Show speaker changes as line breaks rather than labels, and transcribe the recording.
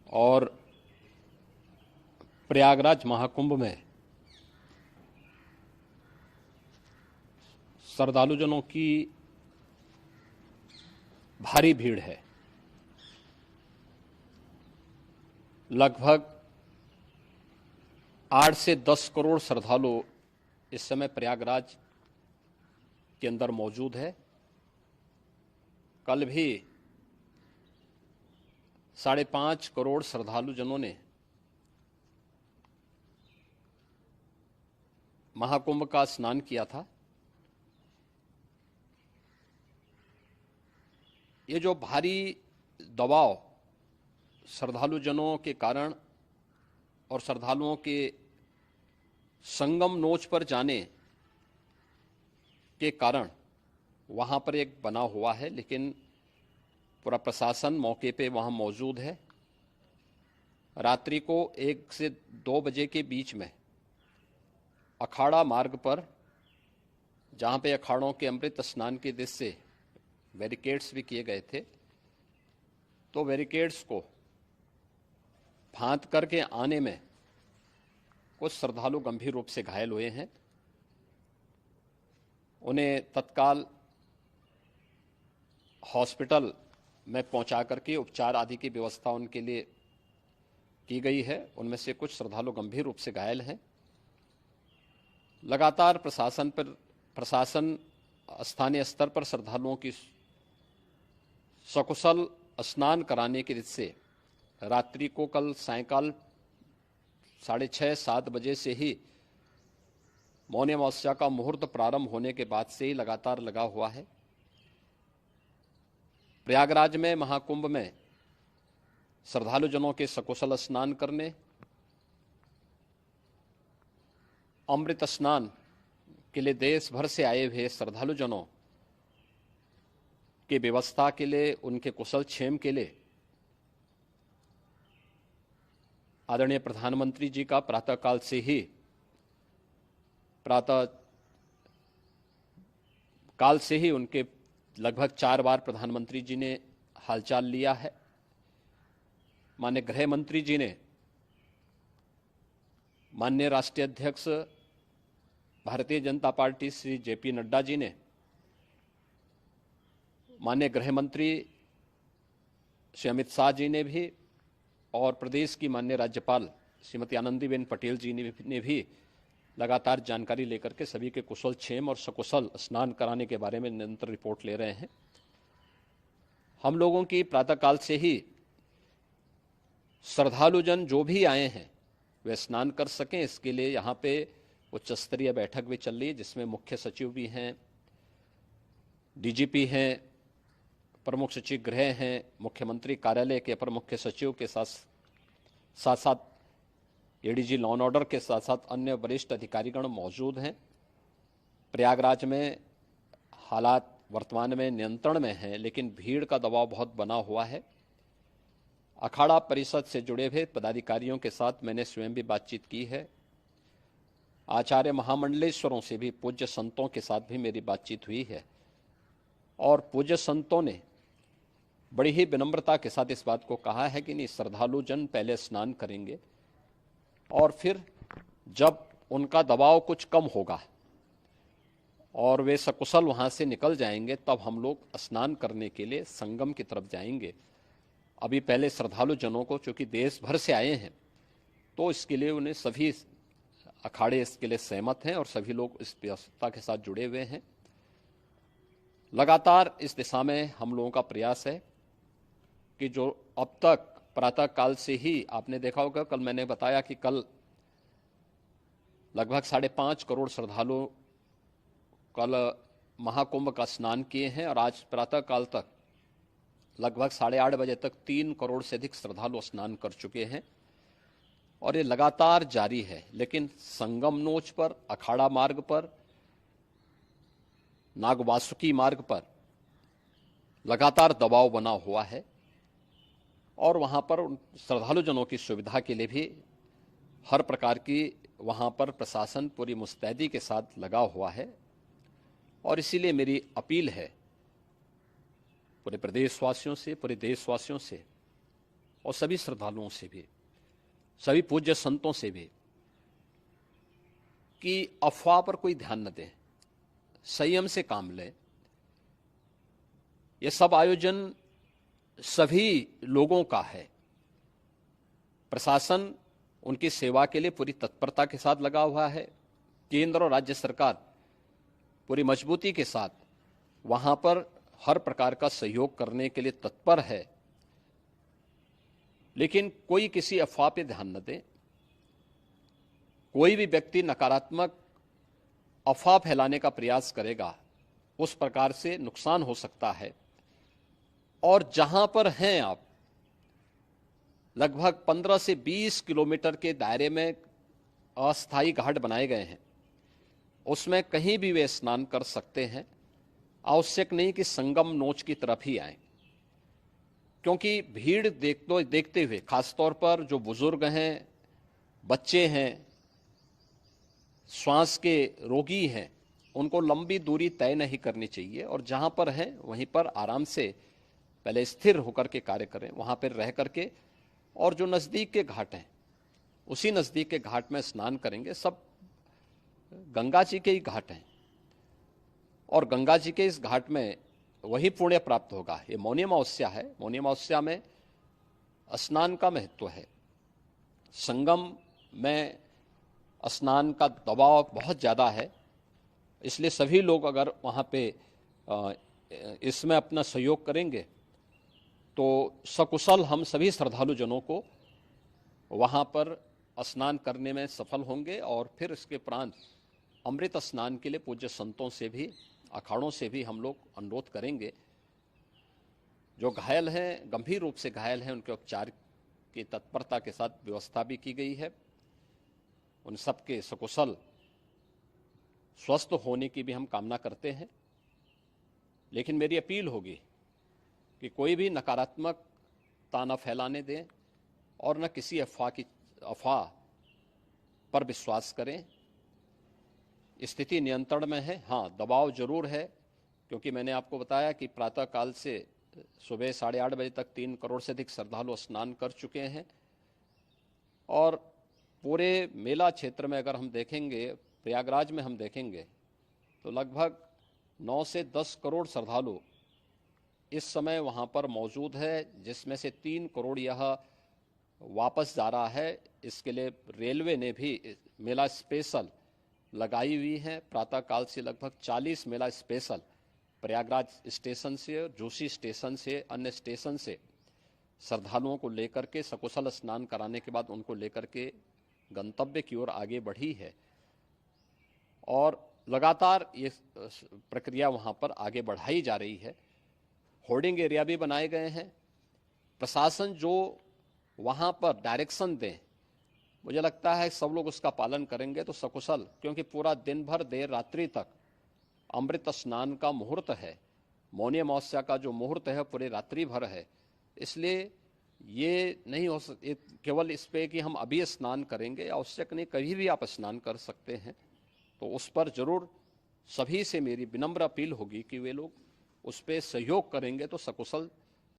और प्रयागराज महाकुंभ में श्रद्धालुजनों की भारी भीड़ है। लगभग 8 से 10 करोड़ श्रद्धालु इस समय प्रयागराज के अंदर मौजूद है। कल भी 5.5 करोड़ श्रद्धालुजनों ने महाकुंभ का स्नान किया था। ये जो भारी दबाव श्रद्धालुजनों के कारण और श्रद्धालुओं के संगम नोच पर जाने के कारण वहाँ पर एक बना हुआ है, लेकिन पूरा प्रशासन मौके पे वहाँ मौजूद है। रात्रि को 1 से 2 बजे के बीच में अखाड़ा मार्ग पर, जहाँ पे अखाड़ों के अमृत स्नान के दृश्य से बैरिकेड्स भी किए गए थे, तो बैरिकेड्स को फांद करके आने में कुछ श्रद्धालु गंभीर रूप से घायल हुए हैं। उन्हें तत्काल हॉस्पिटल में पहुंचा करके उपचार आदि की व्यवस्था उनके लिए की गई है। उनमें से कुछ श्रद्धालु गंभीर रूप से घायल हैं। लगातार प्रशासन स्थानीय स्तर पर श्रद्धालुओं की सकुशल स्नान कराने के दृष्टि से रात्रि को कल सायंकाल 6:30-7 बजे से ही मौनी अमावस्या का मुहूर्त प्रारंभ होने के बाद से ही लगातार लगा हुआ है। प्रयागराज में महाकुंभ में श्रद्धालुजनों के सकुशल स्नान करने, अमृत स्नान के लिए देश भर से आए हुए श्रद्धालुजनों की व्यवस्था के लिए, उनके कुशल क्षेम के लिए आदरणीय प्रधानमंत्री जी का प्रातःकाल से ही उनके लगभग 4 बार प्रधानमंत्री जी ने हालचाल लिया है। माननीय गृह मंत्री जी ने, माननीय राष्ट्रीय अध्यक्ष भारतीय जनता पार्टी श्री जेपी नड्डा जी ने, माननीय गृह मंत्री श्री अमित शाह जी ने भी, और प्रदेश की माननीय राज्यपाल श्रीमती आनंदीबेन पटेल जी ने भी लगातार जानकारी लेकर के सभी के कुशल क्षेम और सकुशल स्नान कराने के बारे में निरंतर रिपोर्ट ले रहे हैं। हम लोगों की प्रातःकाल से ही श्रद्धालुजन जो भी आए हैं वे स्नान कर सकें, इसके लिए यहाँ पे उच्च स्तरीय बैठक भी चल रही है, जिसमें मुख्य सचिव भी हैं, डीजीपी हैं, प्रमुख सचिव गृह हैं, मुख्यमंत्री कार्यालय के अपर मुख्य सचिव के साथ एडीजी लॉ एंड ऑर्डर के साथ साथ अन्य वरिष्ठ अधिकारीगण मौजूद हैं। प्रयागराज में हालात वर्तमान में नियंत्रण में हैं, लेकिन भीड़ का दबाव बहुत बना हुआ है। अखाड़ा परिषद से जुड़े हुए पदाधिकारियों के साथ मैंने स्वयं भी बातचीत की है। आचार्य महामंडलेश्वरों से भी, पूज्य संतों के साथ भी मेरी बातचीत हुई है, और पूज्य संतों ने बड़ी ही विनम्रता के साथ इस बात को कहा है कि नहीं, श्रद्धालु जन पहले स्नान करेंगे और फिर जब उनका दबाव कुछ कम होगा और वे सकुशल वहाँ से निकल जाएंगे, तब हम लोग स्नान करने के लिए संगम की तरफ जाएंगे। अभी पहले श्रद्धालु जनों को, चूँकि देश भर से आए हैं, तो इसके लिए उन्हें सभी अखाड़े इसके लिए सहमत हैं और सभी लोग इस व्यवस्था के साथ जुड़े हुए हैं। लगातार इस दिशा में हम लोगों का प्रयास है कि जो अब तक प्रातःकाल से ही आपने देखा होगा, कल मैंने बताया कि कल लगभग 5.5 करोड़ श्रद्धालु कल महाकुंभ का स्नान किए हैं, और आज प्रातःकाल तक लगभग 8:30 बजे तक 3 करोड़ से अधिक श्रद्धालु स्नान कर चुके हैं, और ये लगातार जारी है। लेकिन संगम नोच पर, अखाड़ा मार्ग पर, नागवासुकी मार्ग पर लगातार दबाव बना हुआ है, और वहाँ पर श्रद्धालुजनों की सुविधा के लिए भी हर प्रकार की वहाँ पर प्रशासन पूरी मुस्तैदी के साथ लगा हुआ है। और इसीलिए मेरी अपील है पूरे प्रदेशवासियों से, पूरे देशवासियों से, और सभी श्रद्धालुओं से भी, सभी पूज्य संतों से भी, कि अफवाह पर कोई ध्यान न दें, संयम से काम लें। यह सब आयोजन सभी लोगों का है। प्रशासन उनकी सेवा के लिए पूरी तत्परता के साथ लगा हुआ है। केंद्र और राज्य सरकार पूरी मजबूती के साथ वहां पर हर प्रकार का सहयोग करने के लिए तत्पर है। लेकिन कोई किसी अफवाह पे ध्यान न दे। कोई भी व्यक्ति नकारात्मक अफवाह फैलाने का प्रयास करेगा, उस प्रकार से नुकसान हो सकता है। और जहां पर हैं आप, लगभग 15 से 20 किलोमीटर के दायरे में अस्थायी घाट बनाए गए हैं, उसमें कहीं भी वे स्नान कर सकते हैं। आवश्यक नहीं कि संगम नोच की तरफ ही आए, क्योंकि भीड़ देखते हुए, खासतौर पर जो बुजुर्ग हैं, बच्चे हैं, श्वास के रोगी हैं, उनको लंबी दूरी तय नहीं करनी चाहिए। और जहां पर हैं वहीं पर आराम से पहले स्थिर होकर के कार्य करें, वहां पर रह करके। और जो नज़दीक के घाट हैं, उसी नज़दीक के घाट में स्नान करेंगे। सब गंगा जी के ही घाट हैं और गंगा जी के इस घाट में वही पुण्य प्राप्त होगा। ये मौनी अमावस्या है। मौनी अमावस्या में स्नान का महत्व है। संगम में स्नान का दबाव बहुत ज़्यादा है, इसलिए सभी लोग अगर वहाँ पे इसमें अपना सहयोग करेंगे तो सकुशल हम सभी श्रद्धालु जनों को वहाँ पर स्नान करने में सफल होंगे। और फिर इसके उपरांत अमृत स्नान के लिए पूज्य संतों से भी, अखाड़ों से भी हम लोग अनुरोध करेंगे। जो घायल हैं, गंभीर रूप से घायल हैं, उनके उपचार की तत्परता के साथ व्यवस्था भी की गई है। उन सबके सकुशल स्वस्थ होने की भी हम कामना करते हैं। लेकिन मेरी अपील होगी कि कोई भी नकारात्मक ताना फैलाने दें और न किसी अफवाह पर विश्वास करें। स्थिति नियंत्रण में है। हाँ, दबाव जरूर है, क्योंकि मैंने आपको बताया कि प्रातःकाल से सुबह 8:30 बजे तक 3 करोड़ से अधिक श्रद्धालु स्नान कर चुके हैं। और पूरे मेला क्षेत्र में अगर हम देखेंगे, प्रयागराज में हम देखेंगे, तो लगभग 9 से 10 करोड़ श्रद्धालु इस समय वहाँ पर मौजूद है, जिसमें से 3 करोड़ यह वापस जा रहा है। इसके लिए रेलवे ने भी मेला स्पेशल लगाई हुई है। प्रातःकाल से लगभग 40 मेला स्पेशल प्रयागराज स्टेशन से, जोशी स्टेशन से, अन्य स्टेशन से श्रद्धालुओं को लेकर के सकुशल स्नान कराने के बाद उनको लेकर के गंतव्य की ओर आगे बढ़ी है। और लगातार ये प्रक्रिया वहाँ पर आगे बढ़ाई जा रही है। होर्डिंग एरिया भी बनाए गए हैं। प्रशासन जो वहाँ पर डायरेक्शन दें, मुझे लगता है सब लोग उसका पालन करेंगे तो सकुशल, क्योंकि पूरा दिन भर देर रात्रि तक अमृत स्नान का मुहूर्त है। मौनी अमावस्या का जो मुहूर्त है पूरे रात्रि भर है। इसलिए ये नहीं हो केवल इस पे कि हम अभी स्नान करेंगे, आवश्यक नहीं, कभी भी आप स्नान कर सकते हैं। तो उस पर जरूर सभी से मेरी विनम्र अपील होगी कि वे लोग उस पर सहयोग करेंगे तो सकुशल